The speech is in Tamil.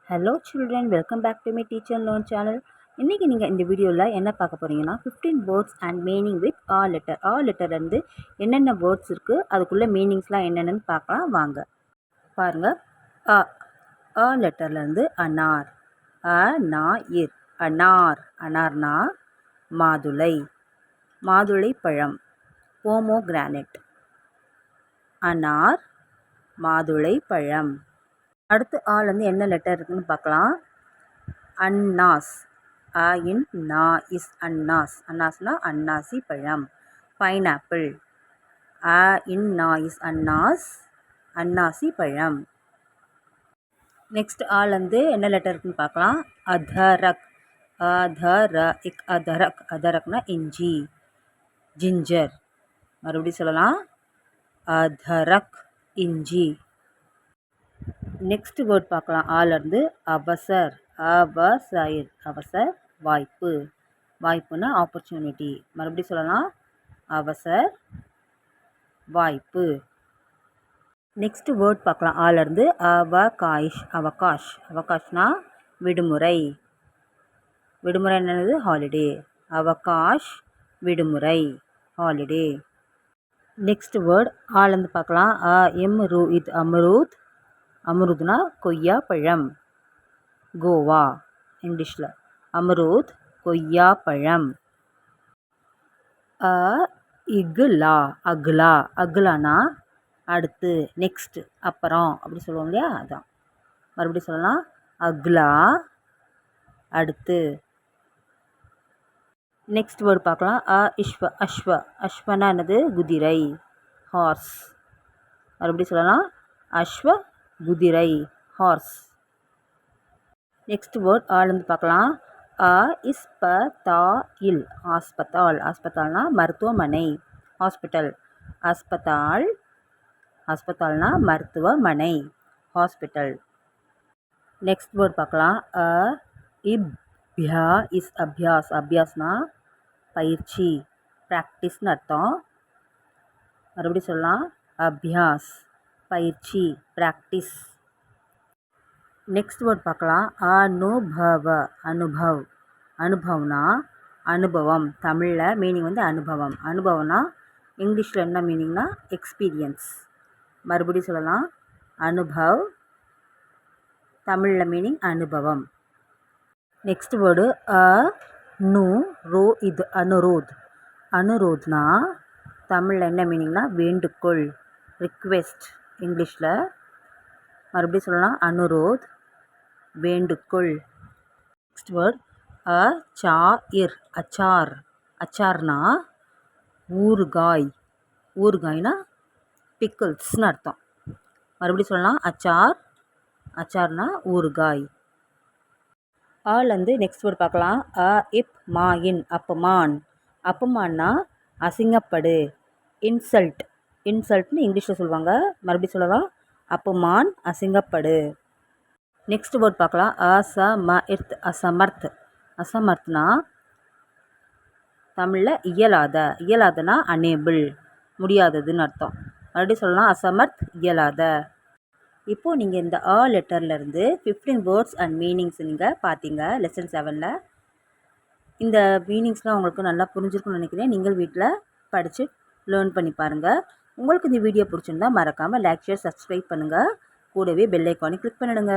Hello children, welcome back to my teacher learn channel. இன்றைக்கி நீங்கள் இந்த வீடியோவில் என்ன பார்க்க போகிறீங்கன்னா 15 வேர்ட்ஸ் அண்ட் மீனிங் வித் ஆ லெட்டர். ஆ லெட்டர்லேருந்து என்னென்ன வேர்ட்ஸ் இருக்குது, அதுக்குள்ளே மீனிங்ஸ்லாம் என்னென்னு பார்க்கலாம் வாங்க. பாருங்கள், அ அ லெட்டர்லேருந்து அனார், அ நா இர், அனார், அனார்னா மாதுளை, மாதுளை பழம், போமோகிரானட், அனார், மாதுளை பழம். அடுத்து ஆலேருந்து என்ன லெட்டர் இருக்குதுன்னு பார்க்கலாம். அன்னாஸ், அ இன் நா இஸ் அன்னாஸ், அன்னாஸ்னால் அன்னாசி பழம். பைனாப்பிள், அ இன் நா இஸ் அன்னாஸ், அன்னாசி பழம். நெக்ஸ்ட் ஆலேருந்து என்ன லெட்டர் இருக்குதுன்னு பார்க்கலாம். அதரக், அதரக், அதரக், அதரக்னா இஞ்சி, ஜிஞ்சர். மறுபடியும் சொல்லலாம், அதரக், இஞ்சி. நெக்ஸ்ட் வேர்ட் பார்க்கலாம். ஆலேருந்து அவசர், அவசர், அவசர் வாய்ப்பு, வாய்ப்புனா ஆப்பர்ச்சுனிட்டி. மறுபடியும் சொல்லலாம், அவசர் வாய்ப்பு. நெக்ஸ்ட் வேர்ட் பார்க்கலாம். ஆலேருந்து அவகாஷ், அவகாஷ், அவகாஷ்னா விடுமுறை, விடுமுறை என்னது ஹாலிடே, அவகாஷ் விடுமுறை, ஹாலிடே. நெக்ஸ்ட் வேர்ட் ஆலேருந்து பார்க்கலாம். இம்ரூத், அம்ரூத், அம்ருத்னா கொய்யா பழம், கோவா இங்கிலீஷில். அம்ரூத் கொய்யா பழம். இக்லா, அக்லா, அக்லானா அடுத்து, நெக்ஸ்ட், அப்புறம் அப்படி சொல்லுவோம் இல்லையா, அதான். மறுபடியும் சொல்லலாம், அக்லா அடுத்து. நெக்ஸ்ட் வேர்டு பார்க்கலாம். இஷ்வ, அஸ்வ, அஸ்வனா என்னது குதிரை, ஹார்ஸ். மறுபடியும் சொல்லலாம், அஸ்வ குதிரை, ஹார்ஸ். நெக்ஸ்ட் வேர்ட் ஆலேருந்து பார்க்கலாம். இஸ்பதாயில், ஹாஸ்பத்தால், ஹாஸ்பத்தால்னா மருத்துவமனை, ஹாஸ்பிட்டல், ஹாஸ்பத்தால், ஹாஸ்பத்தால்னா மருத்துவமனை, ஹாஸ்பிட்டல். நெக்ஸ்ட் வேர்ட் பார்க்கலாம். இப்யா இஸ் அபியாஸ், அபியாஸ்னா பயிற்சி, ப்ராக்டிஸ்னு அர்த்தம். மறுபடியும் சொல்லலாம், அபியாஸ் பயிற்சி, ப்ராக்டிஸ். நெக்ஸ்ட் வேர்ட் பார்க்கலாம். அனுபவ, அனுபவ், அனுபவ்னா அனுபவம், தமிழில் மீனிங் வந்து அனுபவம். அனுபவம்னா இங்கிலீஷில் என்ன மீனிங்னா எக்ஸ்பீரியன்ஸ். மறுபடியும் சொல்லலாம், அனுபவ், தமிழில் மீனிங் அனுபவம். நெக்ஸ்ட் வேர்டு இது அனுரோத், அனுரோத்னா தமிழில் என்ன மீனிங்னா வேண்டுகோள், ரிக்வெஸ்ட் இங்கிலீஷில். மறுபடியும் சொல்லலாம், அனுரோத் வேண்டுகோள். நெக்ஸ்ட் வேர்ட் அச்சார், அச்சார், அச்சார்னா ஊறுகாய், ஊறுகாய்னா பிக்கிள்ஸ்னு அர்த்தம். மறுபடியும் சொல்லலாம், அச்சார், அச்சார்னா ஊறுகாய். ஆலேருந்து நெக்ஸ்ட் வேர்ட் பார்க்கலாம். இப் மாயின், அப்பமான், அப்பமான்னா அசிங்கப்படு, இன்சல்ட், இன்சல்ட்னு இங்கிலீஷில் சொல்லுவாங்க. மறுபடியும் சொல்லலாம், அப்பமான் அசிங்கப்படு. நெக்ஸ்ட் வேர்ட் பார்க்கலாம். அசமர்த், அசமர்த், அசமர்த்னா தமிழில் இயலாத, இயலாதனா அனேபிள், முடியாததுன்னு அர்த்தம். மறுபடியும் சொல்லலாம், அசமர்த் இயலாத. இப்போது நீங்கள் இந்த லெட்டர்லேருந்து 15 வேர்ட்ஸ் அண்ட் மீனிங்ஸ் நீங்கள் பார்த்தீங்க லெசன் 7ல். இந்த மீனிங்ஸ்லாம் உங்களுக்கு நல்லா புரிஞ்சிருக்குன்னு நினைக்கிறேன். நீங்கள் வீட்டில் படித்து லேர்ன் பண்ணி பாருங்கள். உங்களுக்கு இந்த வீடியோ பிடிச்சிருந்தா மறக்காமல் லைக், ஷேர், சப்ஸ்கிரைப் பண்ணுங்கள். கூடவே பெல் ஐக்கானை கிளிக் பண்ணிடுங்க.